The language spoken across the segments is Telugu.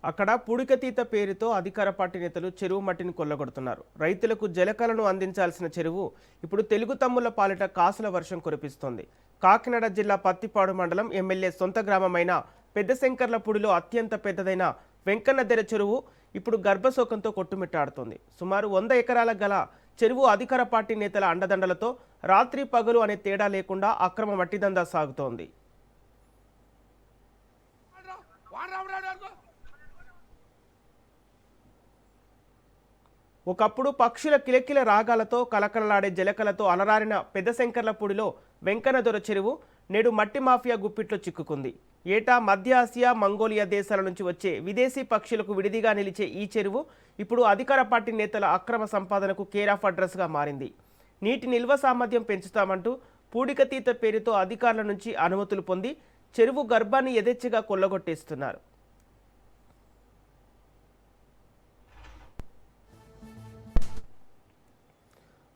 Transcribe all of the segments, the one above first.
అక్కడ పుడికతీత పేరుతో అధికార పార్టీ నేతలు చెరువు మట్టిని కొల్లగొడుతున్నారు. రైతులకు జలకలను అందించాల్సిన చెరువు ఇప్పుడు తెలుగు తమ్ముళ్ల పాలిట కాసుల వర్షం కురిపిస్తోంది. కాకినాడ జిల్లా పత్తిపాడు మండలం ఎమ్మెల్యే సొంత గ్రామమైన పెద్దశంకర్లపూడిలో అత్యంత పెద్దదైన వెంకన్నదెర చెరువు ఇప్పుడు గర్భశోకంతో కొట్టుమిట్టాడుతోంది. సుమారు 100 ఎకరాల గల చెరువు అధికార పార్టీ నేతల అండదండలతో రాత్రి పగలు అనే తేడా లేకుండా అక్రమ మట్టిదందా సాగుతోంది. ఒకప్పుడు పక్షుల కిలకిల రాగాలతో కలకలలాడే జలకలతో అలరారిన పెద్దశంకర్లపూడిలో వెంకన్నదొర చెరువు నేడు మట్టి మాఫియా గుప్పిట్లో చిక్కుకుంది. ఏటా మధ్య ఆసియా, మంగోలియా దేశాల నుంచి వచ్చే విదేశీ పక్షులకు విడిదిగా నిలిచే ఈ చెరువు ఇప్పుడు అధికార పార్టీ నేతల అక్రమ సంపాదనకు కేర్ ఆఫ్ అడ్రస్గా మారింది. నీటి నిల్వ సామర్థ్యం పెంచుతామంటూ పూడికతీత పేరుతో అధికారుల నుంచి అనుమతులు పొంది చెరువు గర్భాన్ని యథేచ్ఛగా కొల్లగొట్టేస్తున్నారు.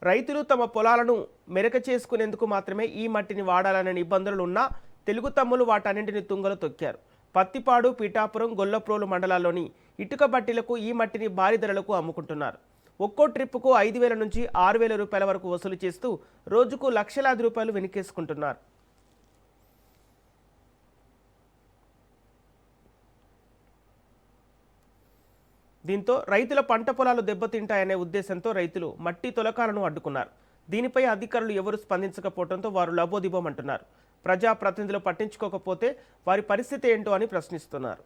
రైతులు తమ పొలాలను మెరక చేసుకునేందుకు మాత్రమే ఈ మట్టిని వాడాలనే నిబంధనలు ఉన్నా తెలుగు తమ్ములు వాటన్నింటిని తుంగలు తొక్కారు. పత్తిపాడు, పిఠాపురం, గొల్లప్రోలు మండలాల్లోని ఇటుక బట్టీలకు ఈ మట్టిని భారీ ధరలకు అమ్ముకుంటున్నారు. ఒక్కో ట్రిప్పుకు 5,000 నుంచి 6,000 రూపాయల వరకు వసూలు చేస్తూ రోజుకు లక్షలాది రూపాయలు వెనకేసుకుంటున్నారు. దీంతో రైతుల పంట పొలాలు దెబ్బతింటాయనే ఉద్దేశంతో రైతులు మట్టి తొలకాలను అడ్డుకున్నారు. దీనిపై అధికారులు ఎవరు స్పందించకపోవడంతో వారు లబోదిబోమంటున్నారు. ప్రజాప్రతినిధులు పట్టించుకోకపోతే వారి పరిస్థితి ఏంటో అని ప్రశ్నిస్తున్నారు.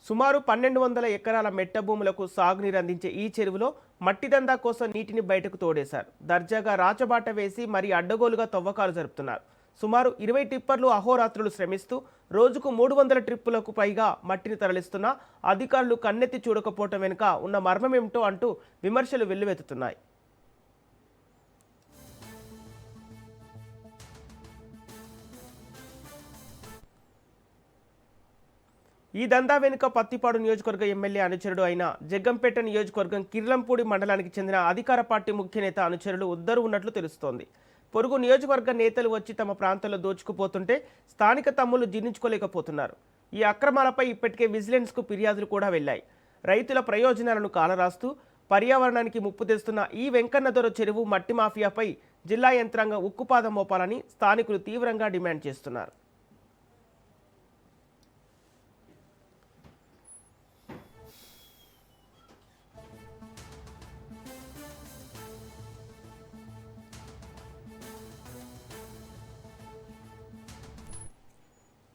సుమారు 1,200 ఎకరాల మెట్ట భూములకు సాగునీరు అందించే ఈ చెరువులో మట్టిదందా కోసం నీటిని బయటకు తోడేశారు. దర్జాగా రాచబాట వేసి మరీ అడ్డగోలుగా తవ్వకాలు జరుపుతున్నారు. సుమారు 20 టిప్పర్లు అహోరాత్రులు శ్రమిస్తూ రోజుకు 300 ట్రిప్పులకు పైగా మట్టిని తరలిస్తున్నా అధికారులు కన్నెత్తి చూడకపోవటం వెనుక ఉన్న మర్మమేమిటో అంటూ విమర్శలు వెల్లువెత్తుతున్నాయి. ఈ దందా వెనుక పత్తిపాడు నియోజకవర్గ ఎమ్మెల్యే అనుచరుడు అయిన జగ్గంపేట నియోజకవర్గం కిర్లంపూడి మండలానికి చెందిన అధికార పార్టీ ముఖ్య నేత అనుచరులు ఉద్దరు ఉన్నట్లు తెలుస్తోంది. పొరుగు నియోజకవర్గ నేతలు వచ్చి తమ ప్రాంతంలో దోచుకుపోతుంటే స్థానిక తమ్ములు జీర్ణించుకోలేకపోతున్నారు. ఈ అక్రమాలపై ఇప్పటికే విజిలెన్స్కు ఫిర్యాదులు కూడా వెళ్లాయి. రైతుల ప్రయోజనాలను కాలరాస్తూ పర్యావరణానికి ముప్పు తెస్తున్న ఈ వెంకన్నదొర చెరువు మట్టి మాఫియాపై జిల్లా యంత్రాంగం ఉక్కుపాదం మోపాలని స్థానికులు తీవ్రంగా డిమాండ్ చేస్తున్నారు.